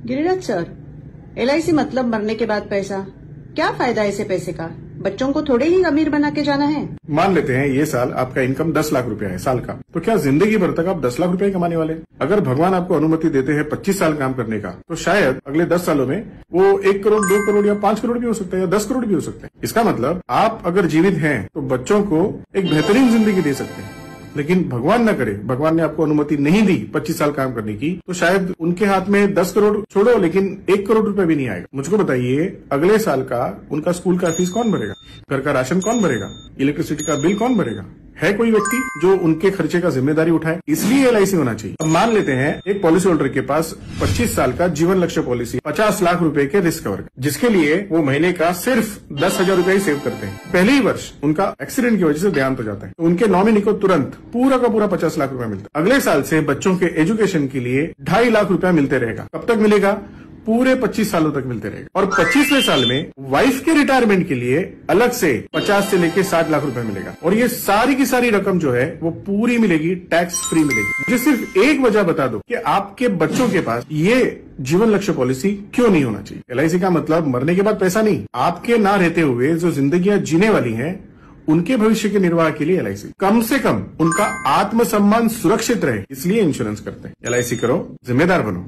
Giriraj sir, LIC मतलब मरने के बाद पैसा। क्या फायदा ऐसे पैसे का? बच्चों को थोड़े ही अमीर बना के जाना है। मान लेते हैं ये साल आपका इनकम 10 लाख रुपया है साल का, तो क्या जिंदगी भर तक आप 10 लाख रुपए कमाने वाले हैं? अगर भगवान आपको अनुमति देते हैं 25 साल काम करने का, तो शायद अगले 10 सालों में वो 1 करोड़, 2 करोड़ या 5 करोड़ भी हो सकता है, या 10 करोड़ भी हो सकते हैं। इसका मतलब आप अगर जीवित हैं तो बच्चों को एक बेहतरीन जिंदगी दे सकते हैं। लेकिन भगवान न करे, भगवान ने आपको अनुमति नहीं दी 25 साल काम करने की, तो शायद उनके हाथ में 10 करोड़ छोड़ो, लेकिन 1 करोड़ रुपए भी नहीं आएगा। मुझको बताइए, अगले साल का उनका स्कूल का फीस कौन भरेगा? घर का राशन कौन भरेगा? इलेक्ट्रिसिटी का बिल कौन भरेगा? है कोई व्यक्ति जो उनके खर्चे का जिम्मेदारी उठाए? इसलिए LIC होना चाहिए। अब मान लेते हैं एक पॉलिसी होल्डर के पास 25 साल का जीवन लक्ष्य पॉलिसी 50 लाख रुपए के रिस्क कवर, जिसके लिए वो महीने का सिर्फ 10,000 रुपए ही सेव करते हैं। पहले ही वर्ष उनका एक्सीडेंट की वजह से देहांत हो जाता है, तो उनके नॉमिनी को तुरंत पूरा का पूरा 50 लाख रुपया मिलता है। अगले साल से बच्चों के एजुकेशन के लिए 2.5 लाख रुपया मिलते रहेगा। कब तक मिलेगा? पूरे 25 सालों तक मिलते रहेगा। और 25वें साल में वाइफ के रिटायरमेंट के लिए अलग से 50 से लेके 60 लाख रुपए मिलेगा। और ये सारी की सारी रकम जो है वो पूरी मिलेगी, टैक्स फ्री मिलेगी। मुझे सिर्फ एक वजह बता दो कि आपके बच्चों के पास ये जीवन लक्ष्य पॉलिसी क्यों नहीं होना चाहिए। LIC का मतलब मरने के बाद पैसा नहीं, आपके ना रहते हुए जो जिंदगियां जीने वाली हैं उनके भविष्य के निर्वाह के लिए LIC, कम से कम उनका आत्मसम्मान सुरक्षित रहे, इसलिए इंश्योरेंस करते हैं। LIC करो, जिम्मेदार बनो।